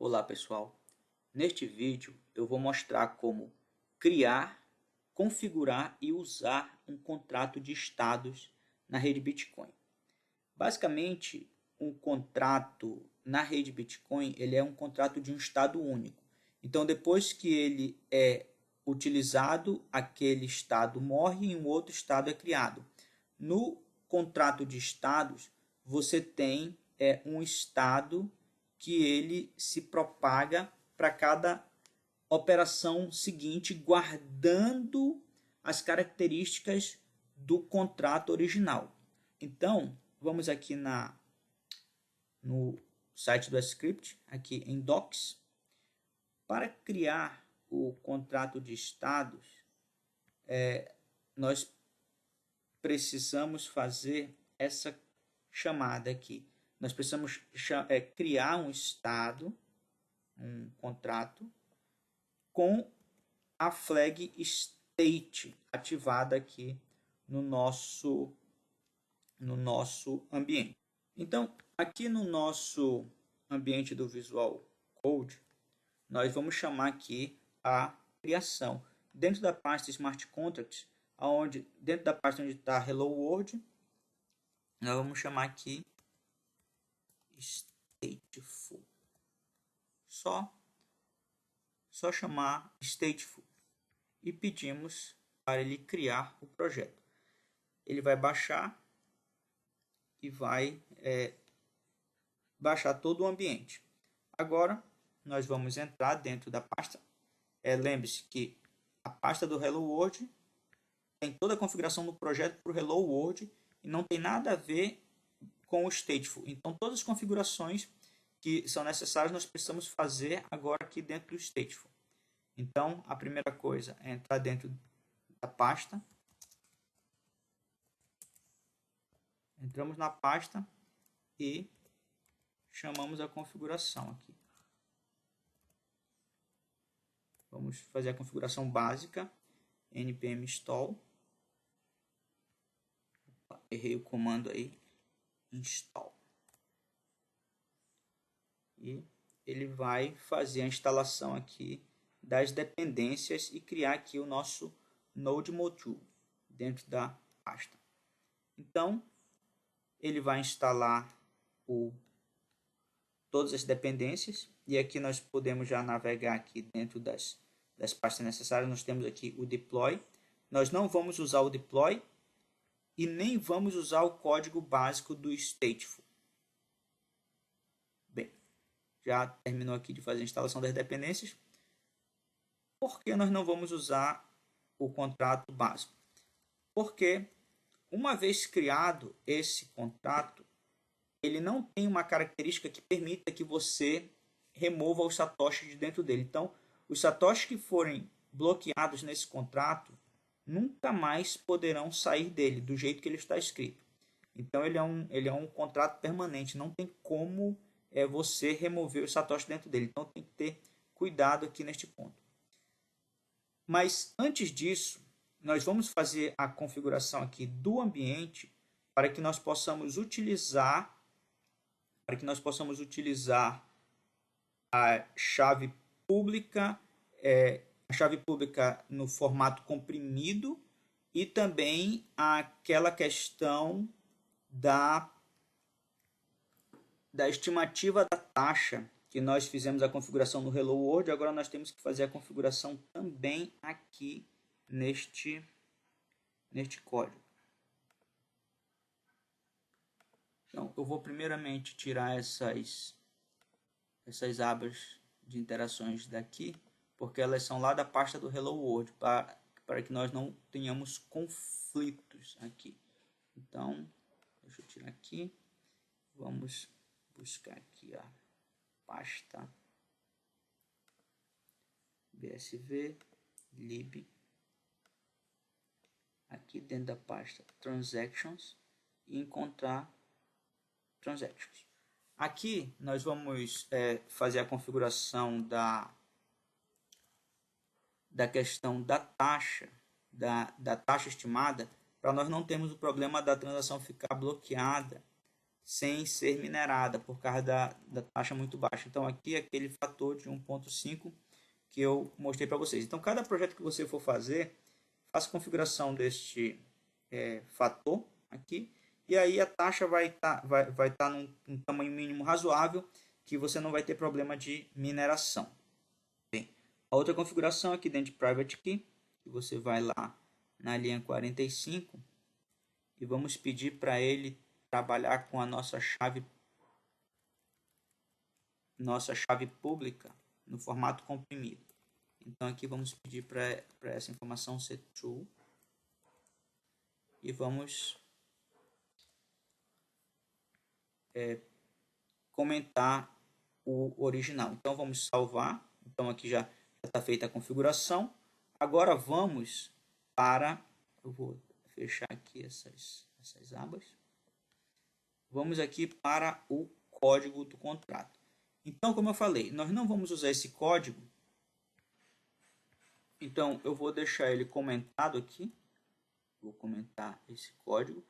Olá pessoal, neste vídeo eu vou mostrar como criar, configurar e usar um contrato de estados na rede Bitcoin. Basicamente, um contrato na rede Bitcoin ele é um contrato de um estado único. Então depois que ele é utilizado, aquele estado morre e um outro estado é criado. No contrato de estados você tem um estado que ele se propaga para cada operação seguinte, guardando as características do contrato original. Então, vamos aqui no site do Script, aqui em Docs. Para criar o contrato de estados, nós precisamos fazer essa chamada aqui. Nós precisamos criar um estado, um contrato, com a flag state ativada aqui no nosso ambiente. Então, aqui no nosso ambiente do Visual Code, nós vamos chamar aqui a criação. Dentro da pasta Smart Contracts, dentro da pasta onde está Hello World, nós vamos chamar aqui stateful. Só chamar stateful e pedimos para ele criar o projeto. Ele vai baixar e vai baixar todo o ambiente. Agora nós vamos entrar dentro da pasta. Lembre-se que a pasta do Hello World tem toda a configuração do projeto para o Hello World e não tem nada a ver com o stateful. Então todas as configurações que são necessárias nós precisamos fazer agora aqui dentro do stateful. Então a primeira coisa é entrar dentro da pasta. Entramos na pasta e chamamos a configuração aqui. Vamos fazer a configuração básica, npm install. Errei o comando aí, install. E ele vai fazer a instalação aqui das dependências e criar aqui o nosso node module dentro da pasta. Então, ele vai instalar todas as dependências e aqui nós podemos já navegar aqui dentro das pastas necessárias. Nós temos aqui o deploy. Nós não vamos usar o deploy e nem vamos usar o código básico do stateful. Bem, já terminou aqui de fazer a instalação das dependências. Por que nós não vamos usar o contrato básico? Porque uma vez criado esse contrato, ele não tem uma característica que permita que você remova os satoshis de dentro dele. Então, os satoshis que forem bloqueados nesse contrato nunca mais poderão sair dele do jeito que ele está escrito. Então, ele é um contrato permanente. Não tem como você remover os satoshis dentro dele. Então, tem que ter cuidado aqui neste ponto. Mas antes disso, nós vamos fazer a configuração aqui do ambiente para que nós possamos utilizar a chave pública no formato comprimido e também aquela questão da estimativa da taxa que nós fizemos a configuração no Hello World. Agora nós temos que fazer a configuração também aqui neste código. Então, eu vou primeiramente tirar essas abas de interações daqui, porque elas são lá da pasta do Hello World, para que nós não tenhamos conflitos aqui. Então, deixa eu tirar aqui. Vamos buscar aqui a pasta bsv lib, aqui dentro da pasta transactions, e encontrar transactions. Aqui nós vamos fazer a configuração da questão da taxa, da taxa estimada, para nós não termos o problema da transação ficar bloqueada sem ser minerada por causa da taxa muito baixa. Então aqui é aquele fator de 1,5 que eu mostrei para vocês. Então cada projeto que você for fazer, faça a configuração deste fator aqui, e aí a taxa vai tá num tamanho mínimo razoável, que você não vai ter problema de mineração. Bem, a outra configuração aqui dentro de Private Key, que você vai lá na linha 45 e vamos pedir para ele trabalhar com a nossa chave pública no formato comprimido. Então aqui vamos pedir para essa informação ser true e vamos comentar o original. Então vamos salvar. Então aqui já está feita a configuração. Agora vamos para... Eu vou fechar aqui essas abas. Vamos aqui para o código do contrato. Então, como eu falei, nós não vamos usar esse código. Então, eu vou deixar ele comentado aqui. Vou comentar esse código.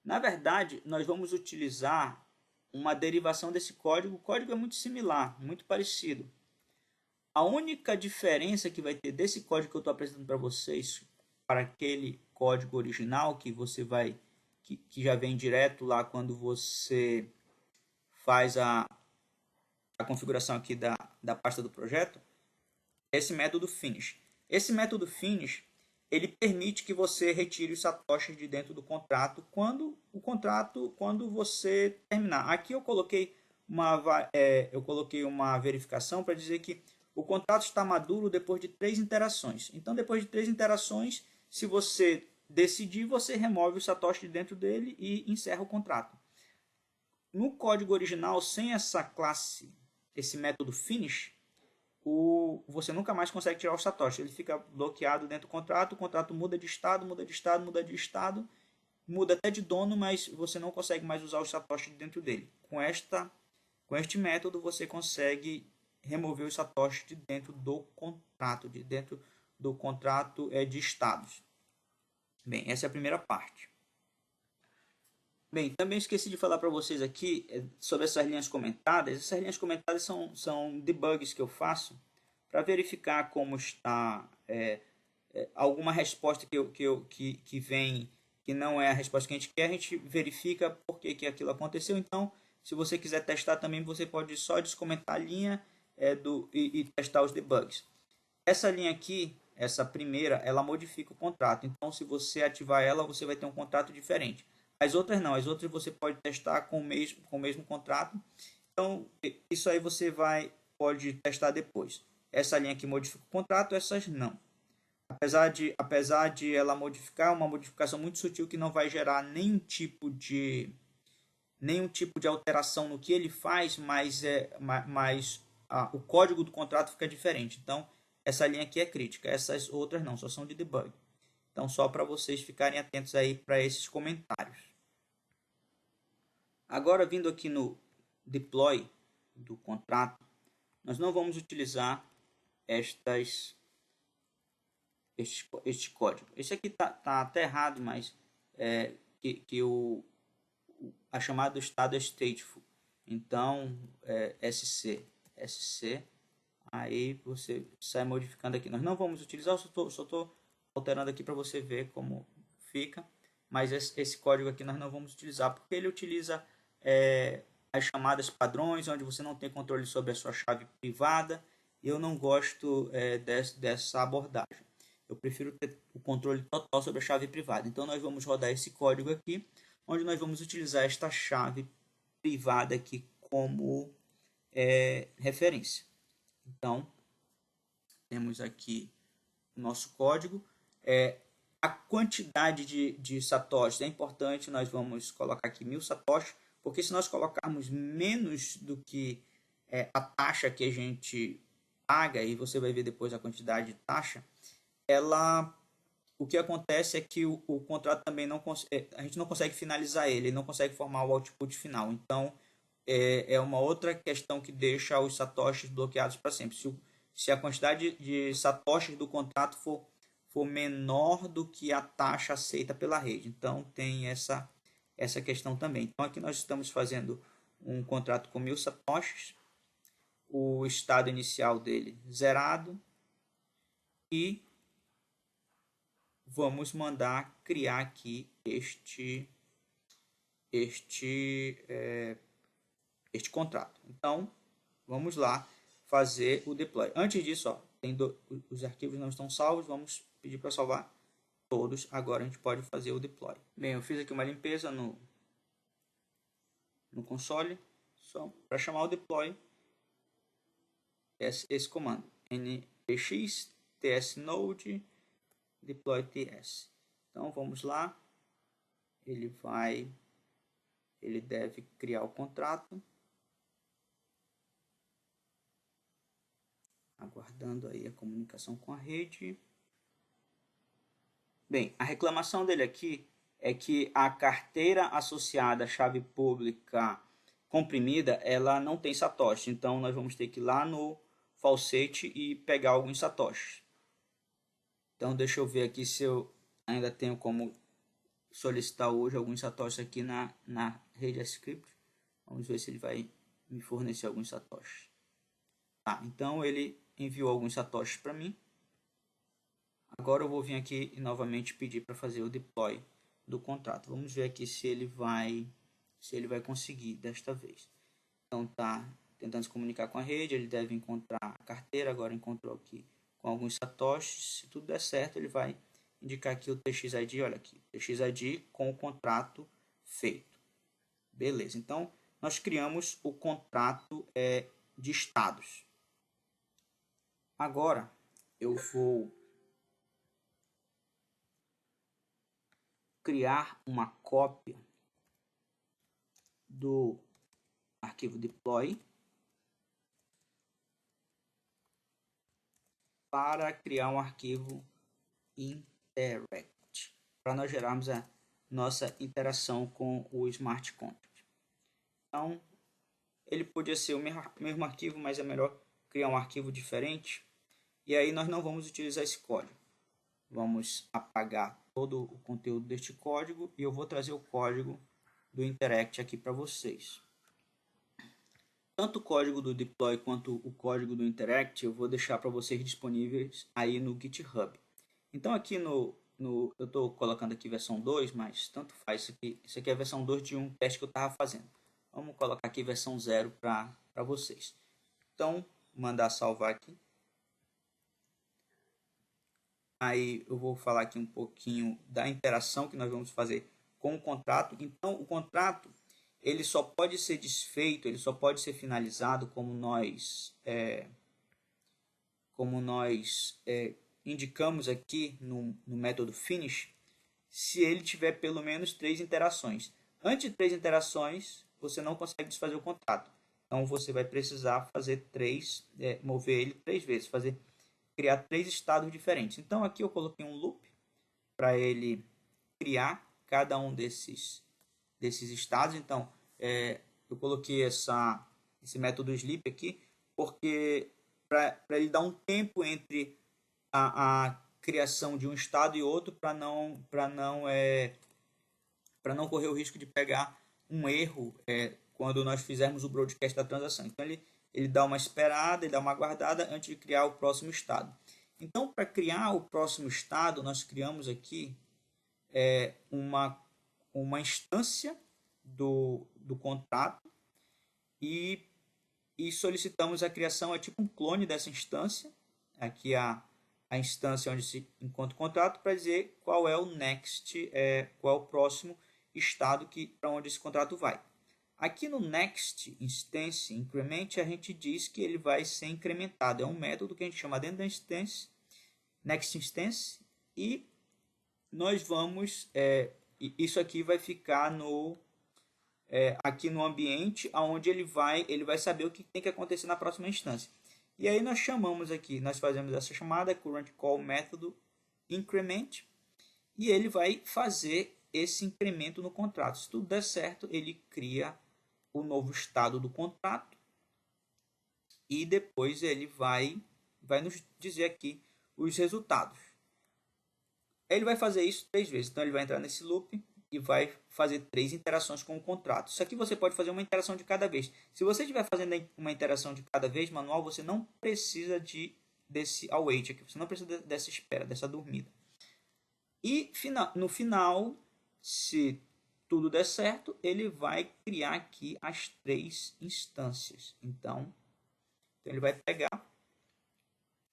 Na verdade, nós vamos utilizar uma derivação desse código. O código é muito similar, muito parecido. A única diferença que vai ter desse código que eu estou apresentando para vocês para aquele código original que você vai que já vem direto lá quando você faz a configuração aqui da pasta do projeto, é esse método finish. Esse método finish, ele permite que você retire os satoshis de dentro do contrato quando você terminar. Aqui eu coloquei uma verificação para dizer que o contrato está maduro depois de 3 interações. Então, depois de 3 interações, se você decidir, você remove o satoshi de dentro dele e encerra o contrato. No código original, sem essa classe, esse método finish, você nunca mais consegue tirar o satoshi. Ele fica bloqueado dentro do contrato, o contrato muda de estado, muda até de dono, mas você não consegue mais usar o satoshi dentro dele. Com este método, você consegue remover o satoshi de dentro do contrato, de estados. Bem, essa é a primeira parte. Bem, também esqueci de falar para vocês aqui sobre essas linhas comentadas. Essas linhas comentadas são debugs que eu faço para verificar como está alguma resposta que vem que não é a resposta que a gente quer. A gente verifica por que aquilo aconteceu. Então, se você quiser testar também, você pode só descomentar a linha e testar os debugs. Essa linha aqui, essa primeira, ela modifica o contrato. Então, se você ativar ela, você vai ter um contrato diferente. As outras não. As outras você pode testar com o mesmo contrato. Então, isso aí você pode testar depois. Essa linha aqui modifica o contrato, essas não. Apesar de ela modificar, uma modificação muito sutil que não vai gerar nenhum tipo de alteração no que ele faz, mas o código do contrato fica diferente. Então, essa linha aqui é crítica, essas outras não, só são de debug. Então, só para vocês ficarem atentos aí para esses comentários. Agora, vindo aqui no deploy do contrato, nós não vamos utilizar este código. Esse aqui tá até errado, mas a chamada do estado é stateful. Então, SC, aí você sai modificando aqui. Nós não vamos utilizar, só estou alterando aqui para você ver como fica, mas esse código aqui nós não vamos utilizar, porque ele utiliza as chamadas padrões, onde você não tem controle sobre a sua chave privada, e eu não gosto dessa abordagem. Eu prefiro ter o controle total sobre a chave privada. Então nós vamos rodar esse código aqui, onde nós vamos utilizar esta chave privada aqui como referência. Então, temos aqui o nosso código. A quantidade de satoshis é importante, nós vamos colocar aqui 1000 satoshis, porque se nós colocarmos menos do que a taxa que a gente paga, e você vai ver depois a quantidade de taxa, o que acontece é que o contrato também a gente não consegue finalizar ele não consegue formar o output final. Então, é uma outra questão que deixa os satoshis bloqueados para sempre. Se a quantidade de satoshis do contrato for menor do que a taxa aceita pela rede. Então, tem essa essa questão também. Então aqui nós estamos fazendo um contrato com 1000 satoshis, o estado inicial dele zerado, e vamos mandar criar aqui este contrato. Então vamos lá fazer o deploy. Antes disso, ó, os arquivos não estão salvos, vamos pedir para salvar todos. Agora a gente pode fazer o deploy. Bem, eu fiz aqui uma limpeza no console, só para chamar o deploy, esse comando, npx tsnode deploy ts. Então vamos lá, ele deve criar o contrato, aguardando aí a comunicação com a rede. Bem, a reclamação dele aqui é que a carteira associada à chave pública comprimida, ela não tem satoshi. Então nós vamos ter que ir lá no falsete e pegar alguns satoshis. Então deixa eu ver aqui se eu ainda tenho como solicitar hoje alguns satoshis aqui na rede script. Vamos ver se ele vai me fornecer alguns satoshis. Tá, então ele enviou alguns satoshis para mim. Agora eu vou vir aqui e novamente pedir para fazer o deploy do contrato. Vamos ver aqui se ele vai conseguir desta vez. Então tá tentando se comunicar com a rede, ele deve encontrar a carteira, agora encontrou aqui com alguns satoshis. Se tudo der certo, ele vai indicar aqui o TXID, olha aqui, TXID com o contrato feito. Beleza, então nós criamos o contrato de estados. Agora eu vou criar uma cópia do arquivo deploy para criar um arquivo interact, para nós gerarmos a nossa interação com o smart contract. Então, ele podia ser o mesmo arquivo, mas é melhor criar um arquivo diferente. E aí nós não vamos utilizar esse código. Vamos apagar todo o conteúdo deste código e eu vou trazer o código do Interact aqui para vocês. Tanto o código do deploy quanto o código do Interact eu vou deixar para vocês disponíveis aí no GitHub. Então aqui eu estou colocando aqui versão 2, mas tanto faz, isso aqui é a versão 2 de um teste que eu estava fazendo. Vamos colocar aqui versão 0 para vocês. Então, mandar salvar aqui. Aí eu vou falar aqui um pouquinho da interação que nós vamos fazer com o contrato. Então, o contrato ele só pode ser desfeito, ele só pode ser finalizado como nós indicamos aqui no método finish, se ele tiver pelo menos 3 interações. Antes de 3 interações, você não consegue desfazer o contrato. Então, você vai precisar fazer mover ele 3 vezes, criar 3 estados diferentes. Então aqui eu coloquei um loop para ele criar cada um desses estados. Então eu coloquei esse método sleep aqui porque para ele dar um tempo entre a criação de um estado e outro para não correr o risco de pegar um erro quando nós fizermos o broadcast da transação. Então ele dá uma esperada, ele dá uma aguardada antes de criar o próximo estado. Então, para criar o próximo estado, nós criamos aqui uma instância do contrato e solicitamos a criação, é tipo um clone dessa instância. Aqui a instância onde se encontra o contrato para dizer qual é o next, qual é o próximo estado para onde esse contrato vai. Aqui no next instance increment a gente diz que ele vai ser incrementado. É um método que a gente chama dentro da instance, next instance, e nós vamos isso aqui vai ficar aqui no ambiente onde ele vai saber o que tem que acontecer na próxima instância. E aí nós fazemos essa chamada current call método increment e ele vai fazer esse incremento no contrato. Se tudo der certo, ele cria o novo estado do contrato e depois ele vai nos dizer aqui os resultados. Ele vai fazer isso 3 vezes, então ele vai entrar nesse loop, e vai fazer 3 interações com o contrato. Isso aqui você pode fazer uma interação de cada vez. Se você estiver fazendo uma interação de cada vez manual, você não precisa desse await aqui, você não precisa dessa espera, dessa dormida. E no final, se tudo der certo, ele vai criar aqui as 3 instâncias. Então ele vai pegar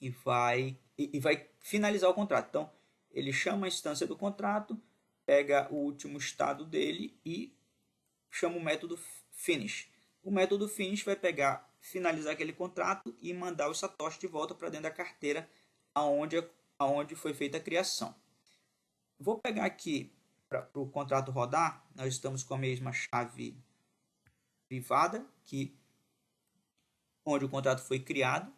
e vai finalizar o contrato. Então, ele chama a instância do contrato, pega o último estado dele e chama o método finish. O método finish vai pegar, finalizar aquele contrato e mandar o satoshi de volta para dentro da carteira aonde foi feita a criação. Vou pegar aqui para o contrato rodar. Nós estamos com a mesma chave privada onde o contrato foi criado.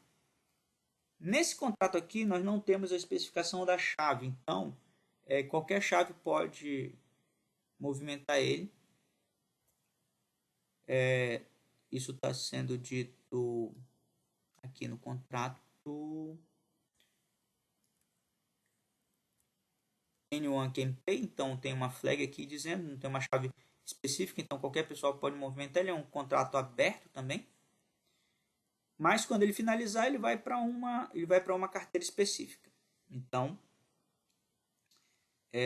Nesse contrato aqui nós não temos a especificação da chave, então qualquer chave pode movimentar ele. Isso está sendo dito aqui no contrato. Anyone can pay, então tem uma flag aqui dizendo, não tem uma chave específica, então qualquer pessoa pode movimentar. Ele é um contrato aberto também. Mas quando ele finalizar, ele vai para uma carteira específica. Então,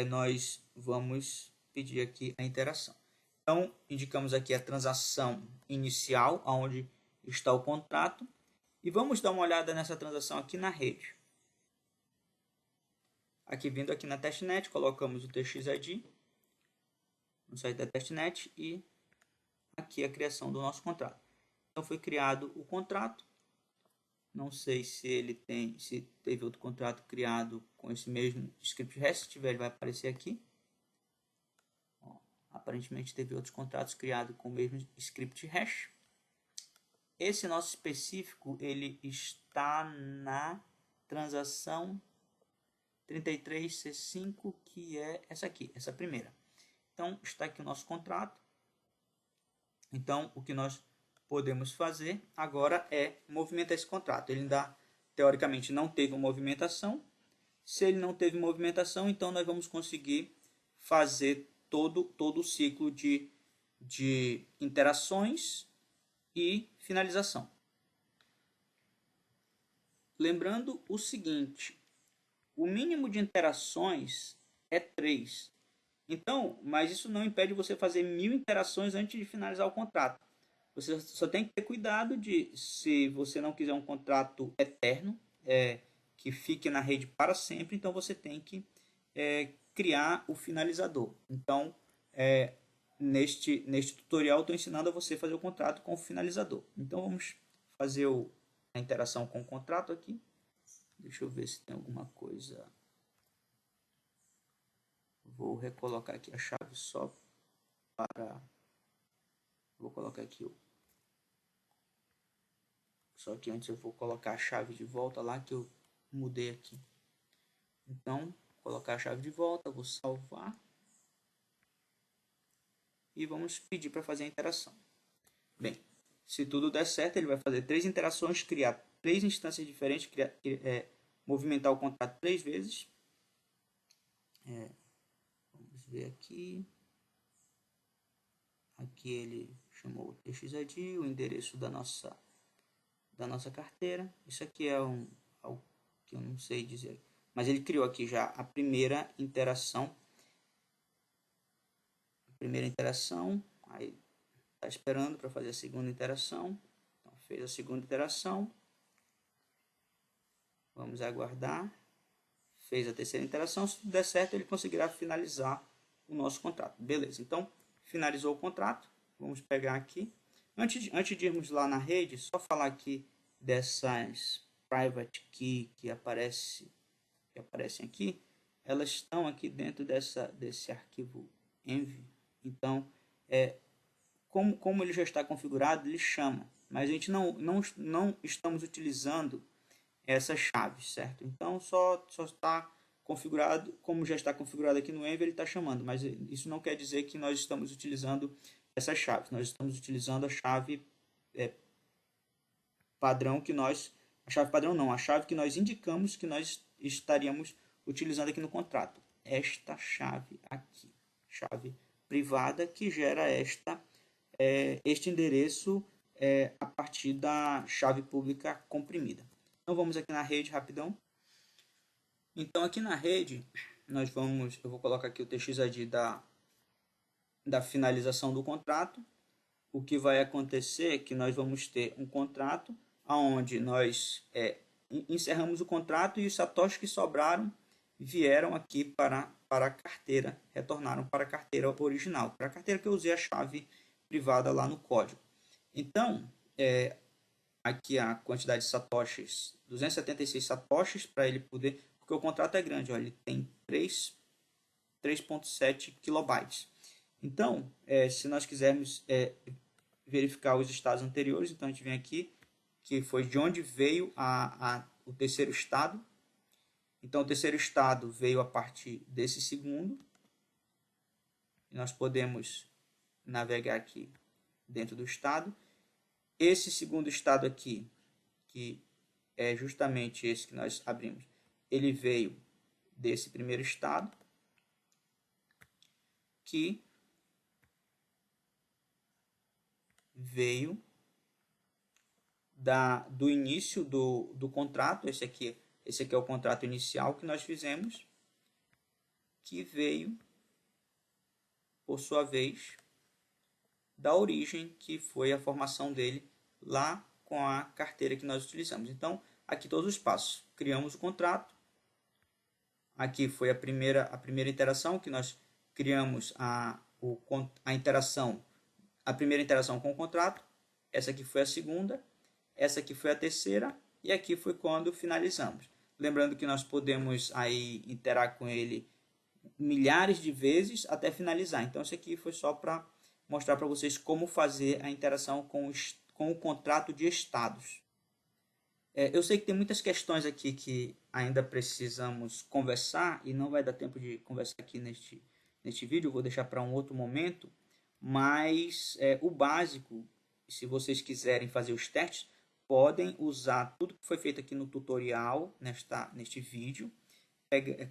nós vamos pedir aqui a interação. Então, indicamos aqui a transação inicial, onde está o contrato. E vamos dar uma olhada nessa transação aqui na rede. Aqui, vindo aqui na testnet, colocamos o TXID no site da testnet e aqui a criação do nosso contrato. Então foi criado o contrato. Não sei se teve outro contrato criado com esse mesmo script hash. Se tiver, ele vai aparecer aqui. Aparentemente teve outros contratos criados com o mesmo script hash. Esse nosso específico, ele está na transação 33C5, que é essa aqui, essa primeira. Então está aqui o nosso contrato. Então o que nós podemos fazer agora é movimentar esse contrato. Ele ainda, teoricamente, não teve uma movimentação. Se ele não teve movimentação, então nós vamos conseguir fazer todo o ciclo de interações e finalização. Lembrando o seguinte, o mínimo de interações é 3. Então, mas isso não impede você fazer 1000 interações antes de finalizar o contrato. Você só tem que ter cuidado se você não quiser um contrato eterno, que fique na rede para sempre, então você tem que criar o finalizador. Então, neste tutorial, estou ensinando a você fazer o contrato com o finalizador. Então, vamos fazer a interação com o contrato aqui. Deixa eu ver se tem alguma coisa. Vou recolocar aqui a chave só para... Vou colocar aqui só que antes eu vou colocar a chave de volta lá que eu mudei aqui. Então, vou colocar a chave de volta, vou salvar. E vamos pedir para fazer a interação. Bem, se tudo der certo, ele vai fazer 3 interações, criar 3 instâncias diferentes, movimentar o contrato 3 vezes. Vamos ver aqui. Aqui ele chamou o TXID, o endereço da nossa carteira. Isso aqui é algo que eu não sei dizer. Mas ele criou aqui já a primeira interação. Aí está esperando para fazer a segunda interação. Então, fez a segunda interação. Vamos aguardar. Fez a terceira interação. Se tudo der certo, ele conseguirá finalizar o nosso contrato. Beleza, então finalizou o contrato. Vamos pegar aqui. Antes de irmos lá na rede, só falar aqui dessas private key que aparecem aqui. Elas estão aqui dentro desse arquivo env. Então, como ele já está configurado, ele chama. Mas a gente não estamos utilizando essas chaves, certo? Então, só está configurado, como já está configurado aqui no env, ele está chamando. Mas isso não quer dizer que nós estamos utilizando essas chaves. Nós estamos utilizando a chave padrão que nós... A chave padrão não, a chave que nós indicamos que nós estaríamos utilizando aqui no contrato. Esta chave aqui. chave privada que gera este endereço a partir da chave pública comprimida. Então vamos aqui na rede rapidão. Então aqui na rede eu vou colocar aqui o TXID da finalização do contrato. O que vai acontecer é que nós vamos ter um contrato onde nós encerramos o contrato e os satoshis que sobraram vieram aqui para a carteira, retornaram para a carteira original, para a carteira que eu usei a chave privada lá no código. Então, aqui a quantidade de satoshis, 276 satoshis para ele poder, porque o contrato é grande, ó, ele tem 3.7 kilobytes. Então, se nós quisermos verificar os estados anteriores, então a gente vem aqui, que foi de onde veio o terceiro estado. Então, o terceiro estado veio a partir desse segundo. E nós podemos navegar aqui dentro do estado. Esse segundo estado aqui, que é justamente esse que nós abrimos, ele veio desse primeiro estado, que veio do início do contrato. Esse aqui é o contrato inicial que nós fizemos, que veio, por sua vez, da origem, que foi a formação dele lá com a carteira que nós utilizamos. Então, aqui todos os passos. Criamos o contrato. Aqui foi a primeira interação, que nós criamos a primeira interação com o contrato. Essa aqui foi a segunda. Essa aqui foi a terceira. E aqui foi quando finalizamos. Lembrando que nós podemos aí interar com ele milhares de vezes até finalizar. Então, isso aqui foi só para mostrar para vocês como fazer a interação com o contrato de estados. Eu sei que tem muitas questões aqui que ainda precisamos conversar e não vai dar tempo de conversar aqui neste vídeo, eu vou deixar para um outro momento, mas o básico, se vocês quiserem fazer os testes, podem usar tudo que foi feito aqui no tutorial, neste vídeo,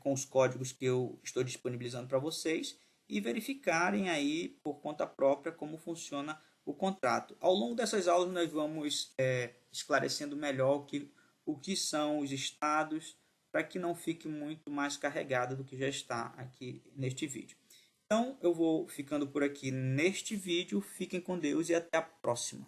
com os códigos que eu estou disponibilizando para vocês e verificarem aí por conta própria como funciona o contrato. Ao longo dessas aulas nós vamos esclarecendo melhor o que são os estados, para que não fique muito mais carregado do que já está aqui neste vídeo. Então eu vou ficando por aqui neste vídeo, fiquem com Deus e até a próxima.